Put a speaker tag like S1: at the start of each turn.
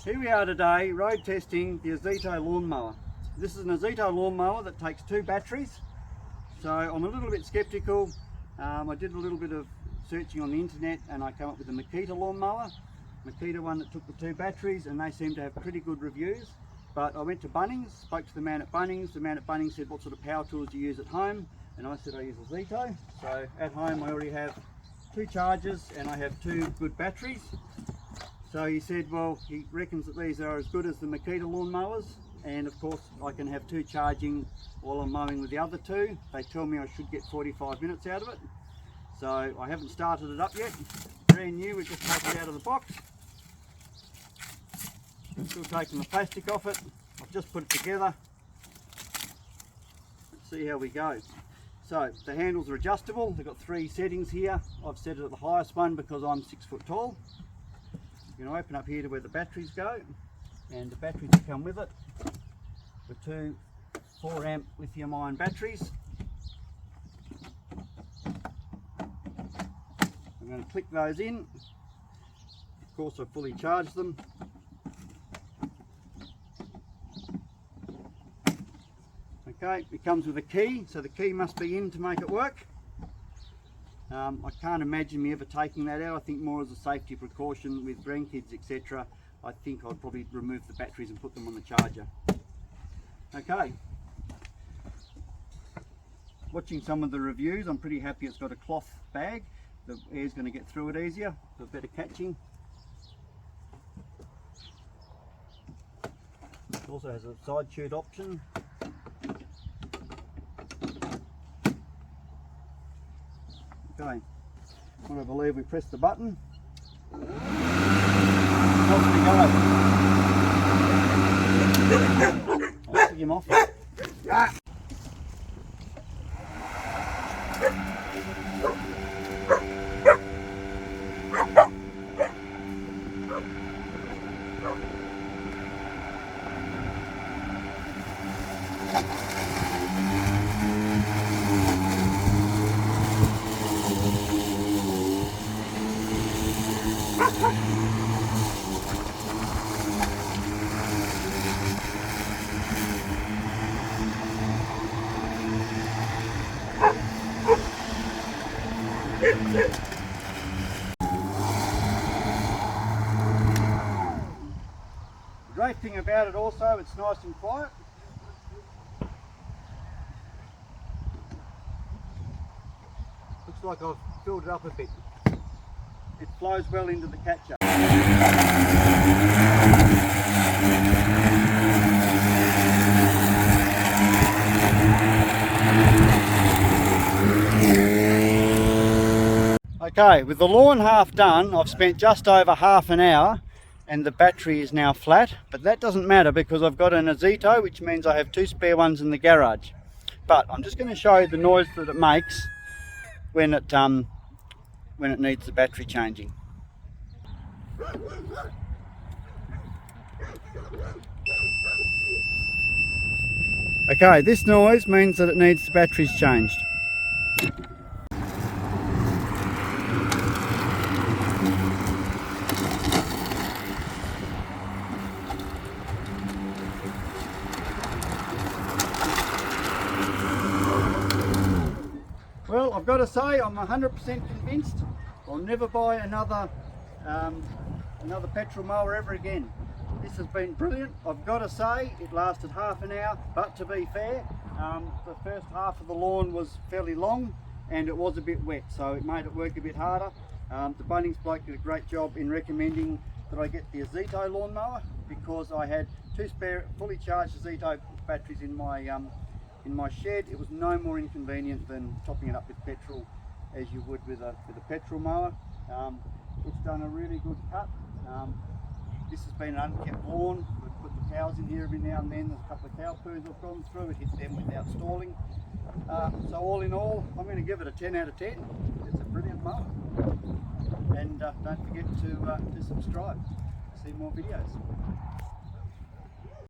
S1: Here we are today road testing the Ozito lawnmower. This is an Ozito lawnmower that takes 2 batteries. So I'm a little bit skeptical. I did a little bit of searching on the internet and I came up with a Makita lawnmower. Makita one that took the 2 batteries, and they seem to have pretty good reviews. But I went to Bunnings, spoke to the man at Bunnings. The man at Bunnings said, what sort of power tools do you use at home? And I said I use Ozito. So at home I already have 2 chargers and I have 2 good batteries. So he said, well, he reckons that these are as good as the Makita lawnmowers, and of course I can have 2 charging while I'm mowing with the other 2. They tell me I should get 45 minutes out of it. So I haven't started it up yet. Brand new, we just take it out of the box. Still taking the plastic off it. I've just put it together. Let's see how we go. So the handles are adjustable. They've got 3 settings here. I've set it at the highest one because I'm 6 foot tall. You can open up here to where the batteries go, and the batteries that come with it. The 2 4 amp lithium ion batteries. I'm going to click those in. Of course I fully charged them. Okay, it comes with a key, so the key must be in to make it work. I can't imagine me ever taking that out. I think more as a safety precaution with grandkids, etc. I think I'd probably remove the batteries and put them on the charger. Okay. Watching some of the reviews, I'm pretty happy it's got a cloth bag. The air's going to get through it easier, for better catching. It also has a side chute option. Okay, what I believe we press the button. Off we go. I'll stick him off. The great thing about it also, it's nice and quiet. Looks like I've filled it up a bit. It flows well into the catcher. Okay, with the lawn half done, I've spent just over half an hour and the battery is now flat, but that doesn't matter because I've got an Ozito, which means I have 2 spare ones in the garage. But I'm just going to show you the noise that it makes when it needs the battery changing. Okay, this noise means that it needs the batteries changed. Well, I've got to say I'm 100% convinced I'll never buy another petrol mower ever again. This has been brilliant. I've got to say it lasted half an hour, but to be fair, the first half of the lawn was fairly long and it was a bit wet, so it made it work a bit harder. The Bunnings bloke did a great job in recommending that I get the Ozito lawnmower because I had 2 spare fully charged Ozito batteries in my shed. It was no more inconvenient than topping it up with petrol as you would with a petrol mower. It's done a really good cut. This has been an unkept lawn. We've put the cows in here every now and then. There's a couple of cow poos I've gone through. It hit them without stalling. So all in all, I'm going to give it a 10 out of 10. It's a brilliant mower. And don't forget to subscribe to see more videos.